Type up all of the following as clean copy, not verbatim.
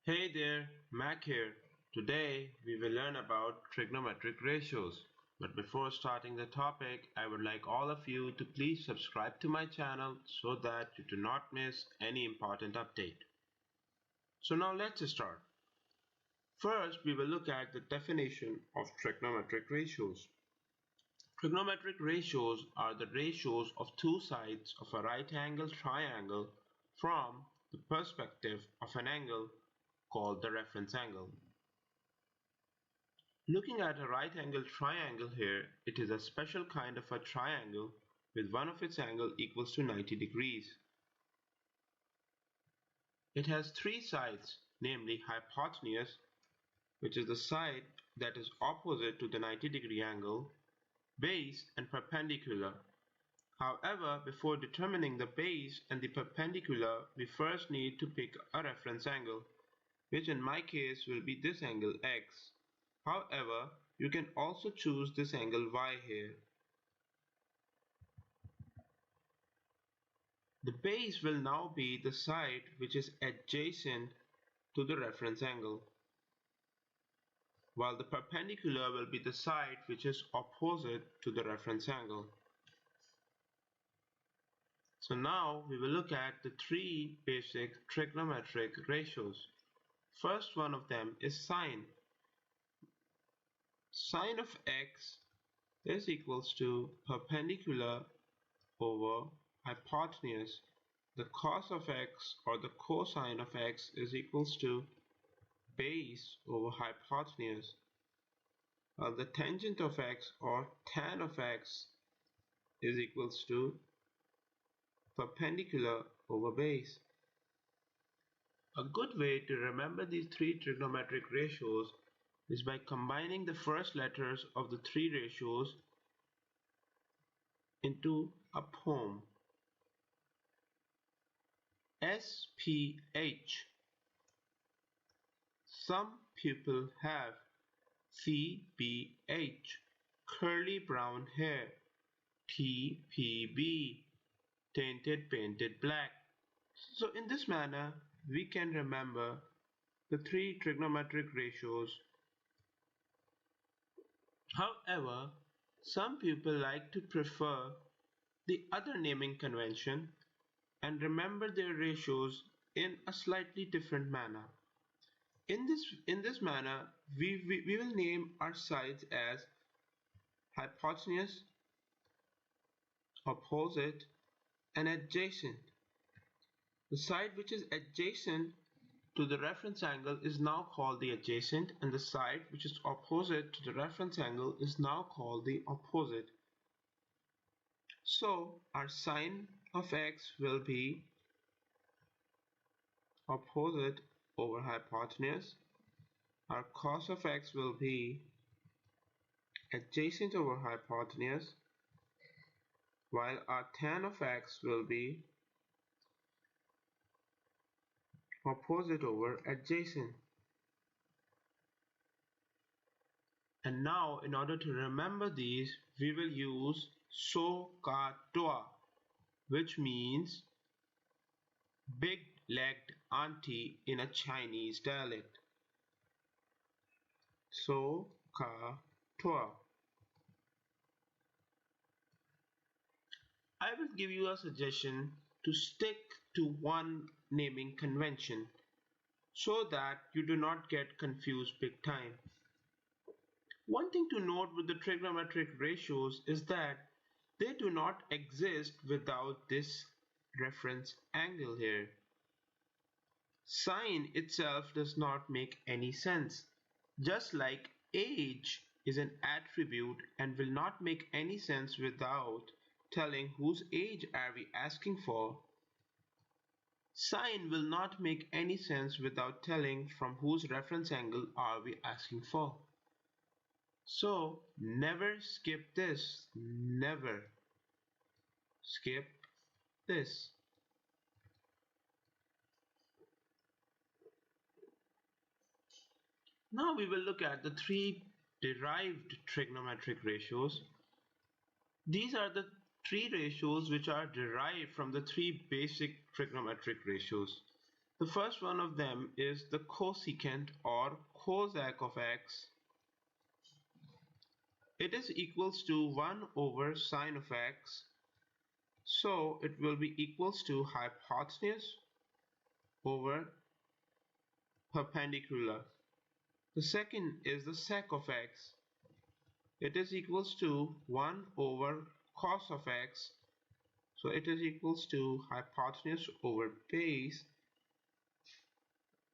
Hey there, Mac here. Today we will learn about trigonometric ratios. But before starting the topic, I would like all of you to please subscribe to my channel so that you do not miss any important update. So now let's start. First, we will look at the definition of trigonometric ratios. Trigonometric ratios are the ratios of two sides of a right-angled triangle from the perspective of an angle called the reference angle. Looking at a right-angled triangle here, it is a special kind of a triangle with one of its angle equals to 90 degrees. It has three sides, namely hypotenuse, which is the side that is opposite to the 90-degree angle, base, and perpendicular. However, before determining the base and the perpendicular, we first need to pick a reference angle, which in my case will be this angle x. However, you can also choose this angle y here. The base will now be the side which is adjacent to the reference angle, while the perpendicular will be the side which is opposite to the reference angle. So now we will look at the three basic trigonometric ratios. First one of them is sine. Sine of x is equals to perpendicular over hypotenuse. The cos of x or the cosine of x is equals to base over hypotenuse. While the tangent of x or tan of x is equals to perpendicular over base. A good way to remember these three trigonometric ratios is by combining the first letters of the three ratios into a poem. SPH. Some people have CPH. Curly brown hair. TPB. Tainted painted black. So in this manner, we can remember the three trigonometric ratios. However, some people like to prefer the other naming convention and remember their ratios in a slightly different manner. In this manner, we will name our sides as hypotenuse, opposite, and adjacent. The side which is adjacent to the reference angle is now called the adjacent, and the side which is opposite to the reference angle is now called the opposite. So our sine of x will be opposite over hypotenuse. Our cos of x will be adjacent over hypotenuse, while our tan of x will be opposite over adjacent. And now, in order to remember these, we will use so ka toa, which means big-legged auntie in a Chinese dialect. So ka toa. I will give you a suggestion to stick to one naming convention so that you do not get confused big time. One thing to note with the trigonometric ratios is that they do not exist without this reference angle here. Sine itself does not make any sense, just like age is an attribute and will not make any sense without telling whose age are we asking for. Sine will not make any sense without telling from whose reference angle are we asking for. So never skip this. Never skip this. Now we will look at the three derived trigonometric ratios. These are the three ratios which are derived from the three basic trigonometric ratios. The first one of them is the cosecant or cosec of x. It is equals to 1 over sine of x. So it will be equals to hypotenuse over perpendicular. The second is the sec of x. It is equals to 1 over cos of x. So it is equals to hypotenuse over base.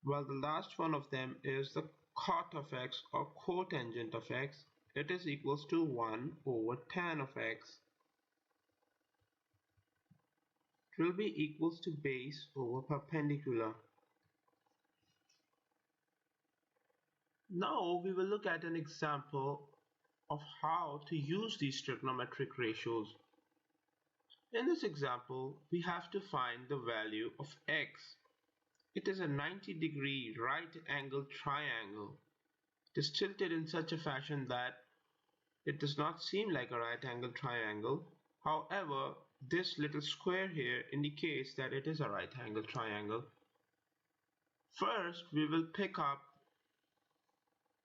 While the last one of them is the cot of x or cotangent of x. It is equals to 1 over tan of x. It will be equals to base over perpendicular. Now we will look at an example of how to use these trigonometric ratios. In this example, we have to find the value of x. It is a 90-degree right-angled triangle. It is tilted in such a fashion that it does not seem like a right-angled triangle. However, this little square here indicates that it is a right-angled triangle. First, we will pick up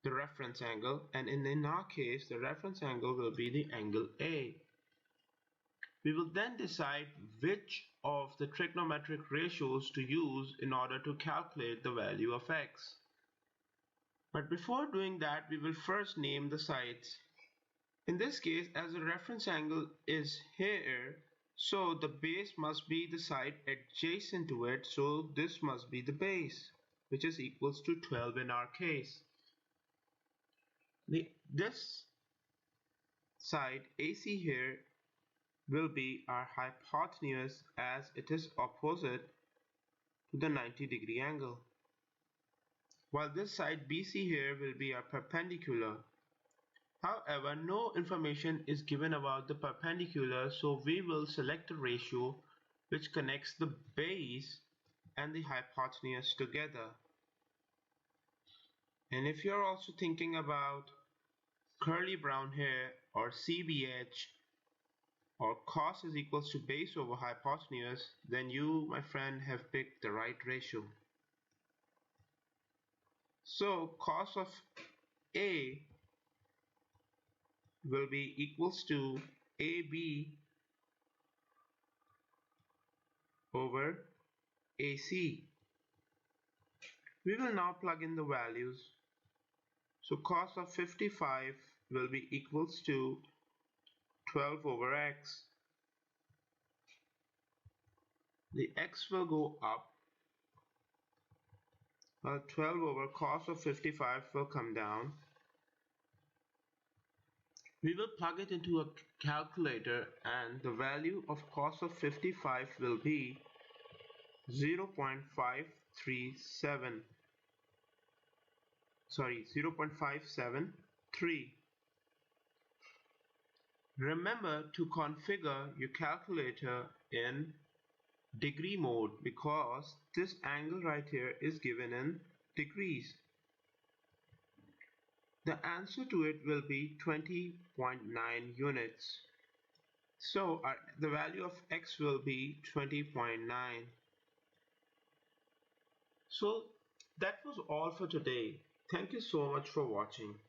the reference angle, and in our case, the reference angle will be the angle A. We will then decide which of the trigonometric ratios to use in order to calculate the value of x. But before doing that, we will first name the sides. In this case, as the reference angle is here, so the base must be the side adjacent to it, so this must be the base, which is equals to 12 in our case. This side AC here will be our hypotenuse as it is opposite to the 90-degree angle. While this side BC here will be our perpendicular. However, no information is given about the perpendicular, so we will select a ratio which connects the base and the hypotenuse together. And if you're also thinking about curly brown hair or CBH or cos is equals to base over hypotenuse, then you, my friend, have picked the right ratio. So cos of A will be equals to AB over AC. We will now plug in the values. So cos of 55 will be equals to 12 over x. The x will go up, while 12 over cos of 55 will come down. We will plug it into a calculator, and the value of cos of 55 will be 0.573. Remember to configure your calculator in degree mode because this angle right here is given in degrees. The answer to it will be 20.9 units. So the value of x will be 20.9. So that was all for today. Thank you so much for watching.